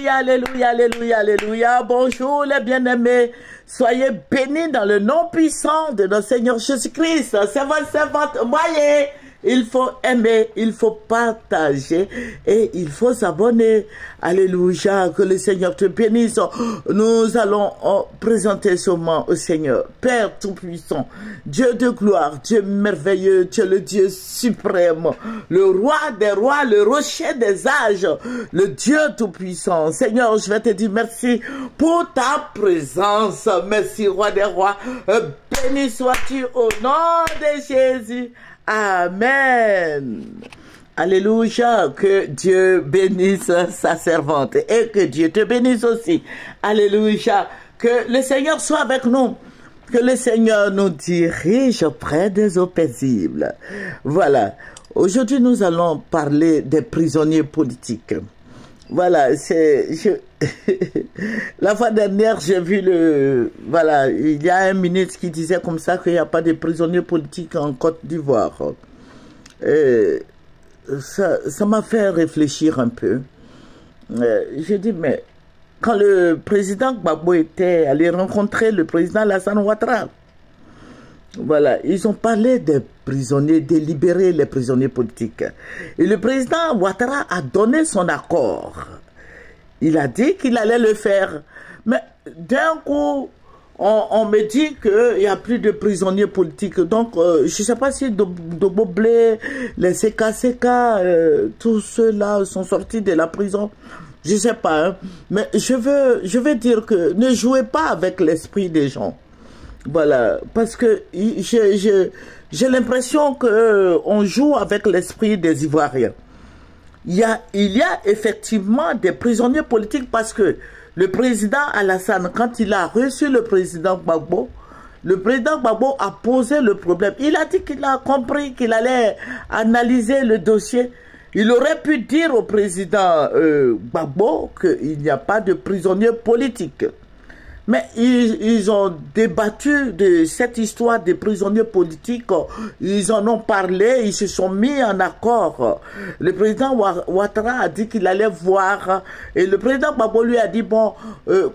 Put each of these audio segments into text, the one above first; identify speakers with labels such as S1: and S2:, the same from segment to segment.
S1: Alléluia, alléluia, alléluia. Bonjour les bien-aimés. Soyez bénis dans le nom puissant de notre Seigneur Jésus-Christ. Servante, moyen. Il faut aimer, il faut partager et il faut s'abonner. Alléluia, que le Seigneur te bénisse. Nous allons présenter seulement au Seigneur. Père Tout-Puissant, Dieu de gloire, Dieu merveilleux, tu es le Dieu suprême, le roi des rois, le rocher des âges, le Dieu Tout-Puissant. Seigneur, je vais te dire merci pour ta présence. Merci, roi des rois. Béni sois-tu au nom de Jésus. Amen. Alléluia. Que Dieu bénisse sa servante et que Dieu te bénisse aussi. Alléluia. Que le Seigneur soit avec nous. Que le Seigneur nous dirige près des eaux paisibles. Voilà. Aujourd'hui, nous allons parler des prisonniers politiques. Voilà, la fois dernière, j'ai vu voilà, il y a un ministre qui disait comme ça qu'il n'y a pas de prisonniers politiques en Côte d'Ivoire. Ça m'a fait réfléchir un peu. J'ai dit, mais quand le président Gbagbo était allé rencontrer le président Alassane Ouattara, voilà, ils ont parlé des prisonniers, de libérer les prisonniers politiques. Et le président Ouattara a donné son accord. Il a dit qu'il allait le faire. Mais d'un coup, on me dit qu'il n'y a plus de prisonniers politiques. Donc, je ne sais pas si Doboblé, les CKCK, tous ceux-là sont sortis de la prison. Je ne sais pas. Hein. Mais je veux dire que ne jouez pas avec l'esprit des gens. Voilà, parce que j'ai l'impression qu'on joue avec l'esprit des Ivoiriens. Il y a effectivement des prisonniers politiques parce que le président Alassane, quand il a reçu le président Gbagbo, le président Gbagbo a posé le problème. Il a dit qu'il a compris qu'il allait analyser le dossier. Il aurait pu dire au président Gbagbo qu'il n'y a pas de prisonniers politiques. Mais ils ont débattu de cette histoire des prisonniers politiques. Ils en ont parlé, ils se sont mis en accord. Le président Ouattara a dit qu'il allait voir. Et le président Gbagbo lui a dit, bon,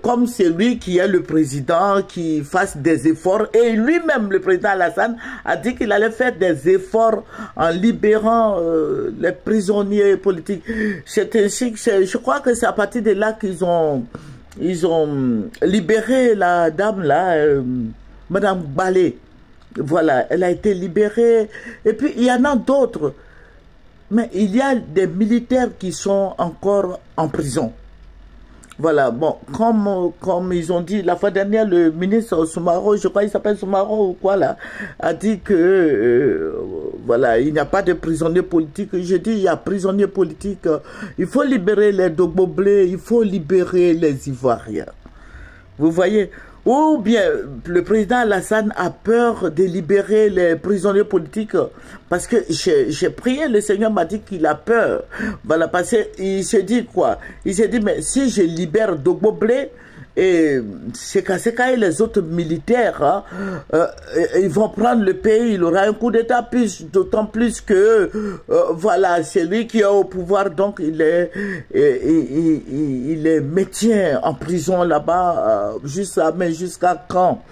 S1: comme c'est lui qui est le président, qu'il fasse des efforts. Et lui-même, le président Alassane, a dit qu'il allait faire des efforts en libérant les prisonniers politiques. C'est ainsi que je crois que c'est à partir de là qu'ils ont libéré la dame là, Madame Balé. Voilà, elle a été libérée. Et puis il y en a d'autres. Mais il y a des militaires qui sont encore en prison. Voilà, bon, comme ils ont dit la fois dernière, le ministre Soumaro, je crois qu'il s'appelle Soumaro ou quoi là, a dit que, voilà, il n'y a pas de prisonniers politiques. Je dis, il y a prisonniers politiques, il faut libérer les Doboblé, il faut libérer les Ivoiriens. Vous voyez? Ou bien le président Alassane a peur de libérer les prisonniers politiques parce que j'ai prié, le Seigneur m'a dit qu'il a peur. Voilà, parce qu'il se dit quoi? Il se dit, mais si je libère Doboblé et CKCK et les autres militaires, hein, ils vont prendre le pays, il aura un coup d'état, d'autant plus que, voilà, c'est lui qui est au pouvoir, donc il les maintient en prison là-bas, mais jusqu'à quand?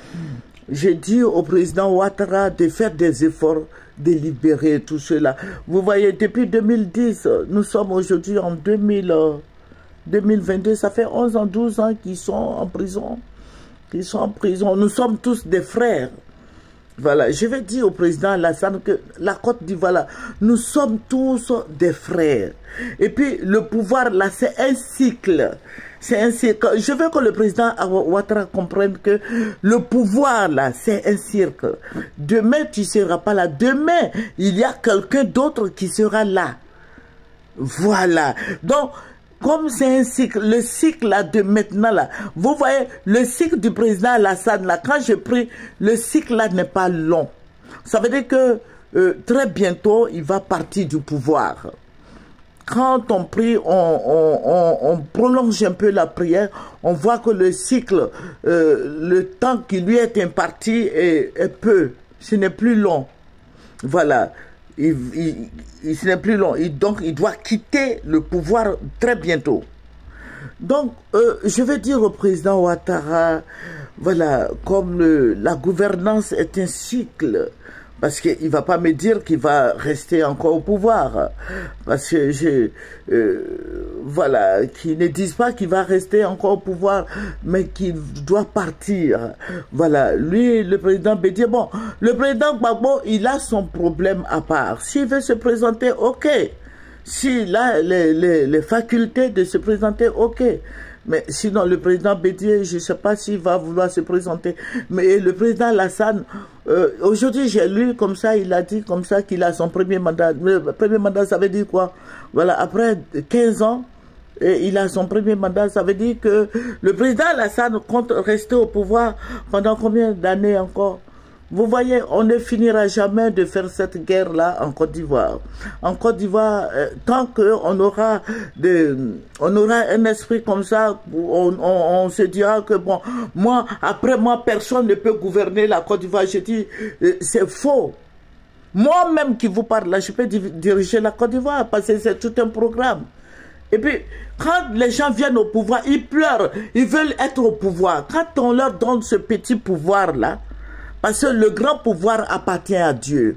S1: J'ai dit au président Ouattara de faire des efforts, de libérer tout cela. Vous voyez, depuis 2010, nous sommes aujourd'hui en 2022, ça fait 11 ans, 12 ans qu'ils sont en prison. Ils sont en prison. Nous sommes tous des frères. Voilà, je vais dire au président Alassane que la Côte d'Ivoire, là, nous sommes tous des frères. Et puis, le pouvoir, là, c'est un cycle. C'est un cycle. Je veux que le président Ouattara comprenne que le pouvoir, là, c'est un cycle. Demain, tu ne seras pas là. Demain, il y a quelqu'un d'autre qui sera là. Voilà. Donc, comme c'est un cycle, le cycle là de maintenant là, vous voyez, le cycle du président Alassane là, quand je prie, le cycle là n'est pas long. Ça veut dire que très bientôt, il va partir du pouvoir. Quand on prie, on prolonge un peu la prière, on voit que le cycle, le temps qui lui est imparti est peu, ce n'est plus long. Voilà. Ce n'est plus long. Donc, il doit quitter le pouvoir très bientôt. Donc, je vais dire au président Ouattara, voilà, comme la gouvernance est un cycle, parce qu'il ne va pas me dire qu'il va rester encore au pouvoir, parce que voilà, qu'ils ne disent pas qu'il va rester encore au pouvoir, mais qu'il doit partir. Voilà, lui, le président Bédié, bon, le président Gbagbo, il a son problème à part. S'il veut se présenter, ok. S'il a les facultés de se présenter, ok. Mais sinon, le président Bédié, je ne sais pas s'il va vouloir se présenter. Mais le président Lassane, aujourd'hui, j'ai lu comme ça, il a dit comme ça qu'il a son premier mandat. Le premier mandat, ça veut dire quoi? Voilà, après 15 ans, et il a son premier mandat, ça veut dire que le président Lassane compte rester au pouvoir pendant combien d'années encore? Vous voyez, on ne finira jamais de faire cette guerre-là en Côte d'Ivoire. En Côte d'Ivoire, tant qu'on aura un esprit comme ça, on se dira que bon, après moi, personne ne peut gouverner la Côte d'Ivoire. Je dis, c'est faux. Moi-même qui vous parle là, je peux diriger la Côte d'Ivoire parce que c'est tout un programme. Et puis, quand les gens viennent au pouvoir, ils pleurent, ils veulent être au pouvoir. Quand on leur donne ce petit pouvoir-là, parce que le grand pouvoir appartient à Dieu.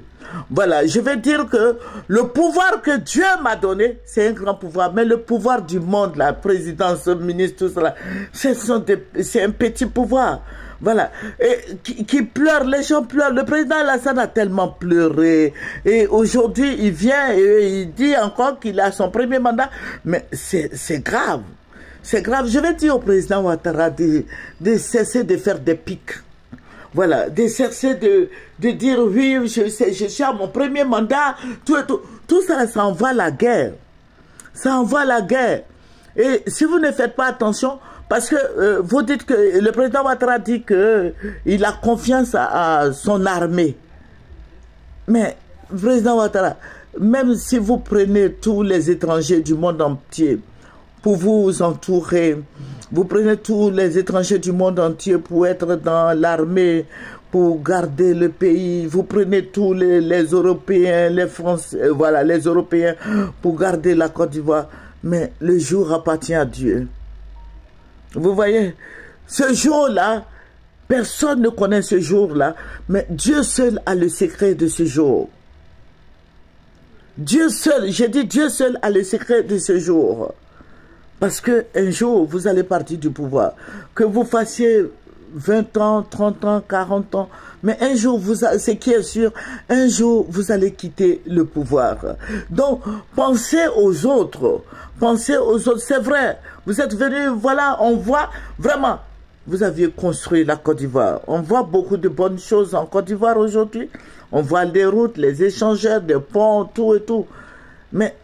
S1: Voilà, je vais dire que le pouvoir que Dieu m'a donné, c'est un grand pouvoir. Mais le pouvoir du monde, la présidence, le ministre, tout cela, c'est un petit pouvoir. Voilà. Et qui pleure, les gens pleurent. Le président Alassane a tellement pleuré. Et aujourd'hui, il vient et il dit encore qu'il a son premier mandat. Mais c'est grave. C'est grave. Je vais dire au président Ouattara de cesser de faire des pics. Voilà, de cesser de dire oui, je suis à mon premier mandat, tout ça, ça envoie la guerre. Ça envoie la guerre. Et si vous ne faites pas attention, parce que vous dites que le président Ouattara dit qu'il a confiance à son armée. Mais, président Ouattara, même si vous prenez tous les étrangers du monde entier pour vous entourer, vous prenez tous les étrangers du monde entier pour être dans l'armée, pour garder le pays. Vous prenez tous les Européens, les Français, voilà, les Européens pour garder la Côte d'Ivoire. Mais le jour appartient à Dieu. Vous voyez, ce jour-là, personne ne connaît ce jour-là, mais Dieu seul a le secret de ce jour. Dieu seul, j'ai dit Dieu seul a le secret de ce jour. Parce qu'un jour, vous allez partir du pouvoir. Que vous fassiez 20 ans, 30 ans, 40 ans. Mais un jour, ce qui est sûr, un jour, vous allez quitter le pouvoir. Donc, pensez aux autres. Pensez aux autres. C'est vrai. Vous êtes venus, voilà, on voit vraiment. Vous aviez construit la Côte d'Ivoire. On voit beaucoup de bonnes choses en Côte d'Ivoire aujourd'hui. On voit les routes, les échangeurs, des ponts, tout et tout. Mais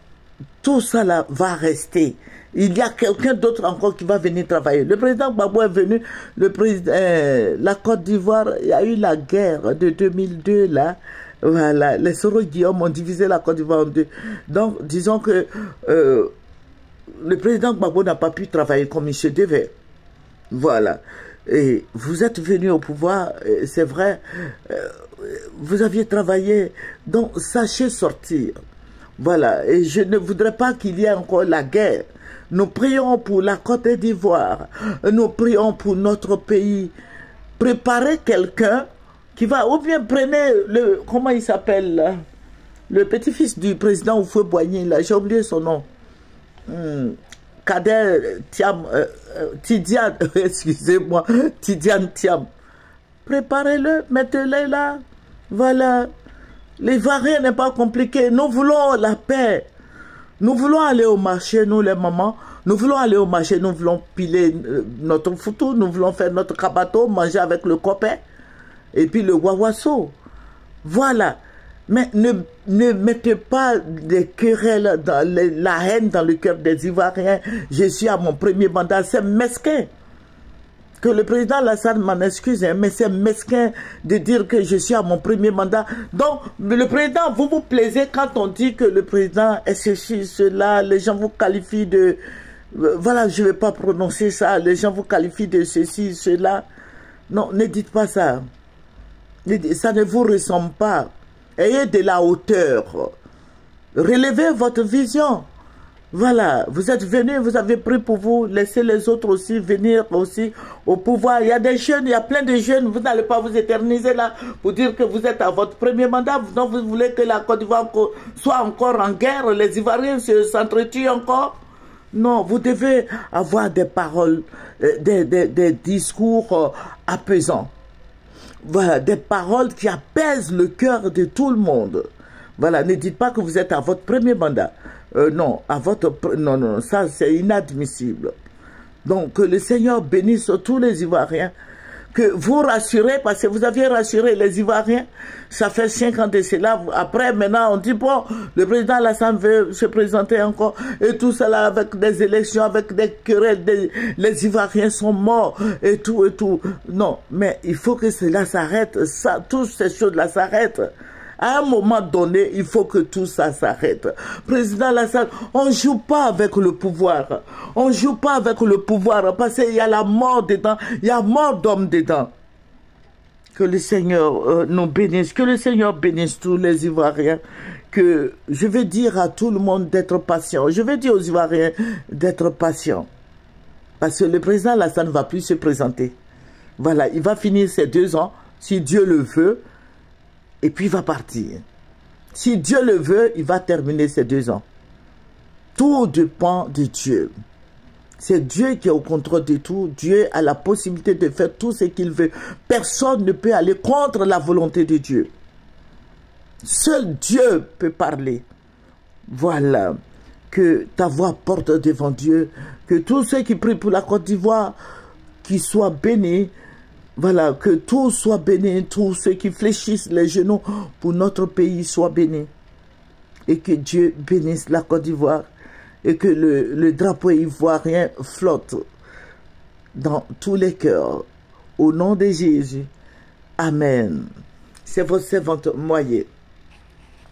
S1: tout ça là va rester. Il y a quelqu'un d'autre encore qui va venir travailler. Le président Gbagbo est venu, la Côte d'Ivoire, il y a eu la guerre de 2002 là. Voilà, les Soro Guillaume ont divisé la Côte d'Ivoire en deux. Donc, disons que le président Gbagbo n'a pas pu travailler comme il se devait. Voilà. Et vous êtes venu au pouvoir, c'est vrai, vous aviez travaillé, donc sachez sortir. Voilà, et je ne voudrais pas qu'il y ait encore la guerre. Nous prions pour la Côte d'Ivoire. Nous prions pour notre pays. Préparez quelqu'un qui va, ou bien prenez comment il s'appelle là, le petit-fils du président Houphouët-Boigny, là, j'ai oublié son nom. Kader Thiam, Tidiane, excusez-moi, Tidiane Thiam. Préparez-le, mettez-le là. Voilà. L'Ivoirien n'est pas compliqué. Nous voulons la paix. Nous voulons aller au marché, nous les mamans. Nous voulons aller au marché, nous voulons piler notre foutou, nous voulons faire notre kabato, manger avec le copain. Et puis le wawasso. Voilà. Mais ne mettez pas des querelles, la haine dans le cœur des Ivoiriens. Je suis à mon premier mandat. C'est mesquin. Que le président Lassane m'en excuse, hein, mais c'est mesquin de dire que je suis à mon premier mandat. Donc, le président, vous vous plaisez quand on dit que le président est ceci, cela, les gens vous qualifient de... Voilà, je ne vais pas prononcer ça, les gens vous qualifient de ceci, cela. Non, ne dites pas ça. Ça ne vous ressemble pas. Ayez de la hauteur. Relevez votre vision. Voilà, vous êtes venus, vous avez pris pour vous, laissez les autres aussi venir aussi au pouvoir. Il y a des jeunes, il y a plein de jeunes, vous n'allez pas vous éterniser là pour dire que vous êtes à votre premier mandat. Donc vous voulez que la Côte d'Ivoire soit encore en guerre, les Ivoiriens s'entretuent encore. Non, vous devez avoir des paroles, des discours apaisants. Voilà, des paroles qui apaisent le cœur de tout le monde. Voilà, ne dites pas que vous êtes à votre premier mandat. Non, non, ça c'est inadmissible. Donc que le Seigneur bénisse tous les Ivoiriens, que vous rassurez, parce que vous aviez rassuré les Ivoiriens, ça fait 5 ans de cela. Après, maintenant, on dit, bon, le président Alassane veut se présenter encore, et tout cela avec des élections, avec des querelles, les Ivoiriens sont morts, et tout, et tout. Non, mais il faut que cela s'arrête, toutes ces choses-là s'arrêtent. À un moment donné, il faut que tout ça s'arrête. Président Alassane, on ne joue pas avec le pouvoir. On ne joue pas avec le pouvoir parce qu'il y a la mort dedans. Il y a mort d'hommes dedans. Que le Seigneur nous bénisse. Que le Seigneur bénisse tous les Ivoiriens. Que je vais dire à tout le monde d'être patient. Je vais dire aux Ivoiriens d'être patient. Parce que le président Alassane ne va plus se présenter. Voilà, il va finir ses 2 ans, si Dieu le veut. Et puis il va partir. Si Dieu le veut, il va terminer ses 2 ans. Tout dépend de Dieu. C'est Dieu qui est au contrôle de tout. Dieu a la possibilité de faire tout ce qu'il veut. Personne ne peut aller contre la volonté de Dieu. Seul Dieu peut parler. Voilà. Que ta voix porte devant Dieu. Que tous ceux qui prient pour la Côte d'Ivoire, qu'ils soient bénis. Voilà, que tout soit béni, tous ceux qui fléchissent les genoux pour notre pays soient bénis. Et que Dieu bénisse la Côte d'Ivoire et que le drapeau ivoirien flotte dans tous les cœurs. Au nom de Jésus. Amen. C'est votre servante Moyer.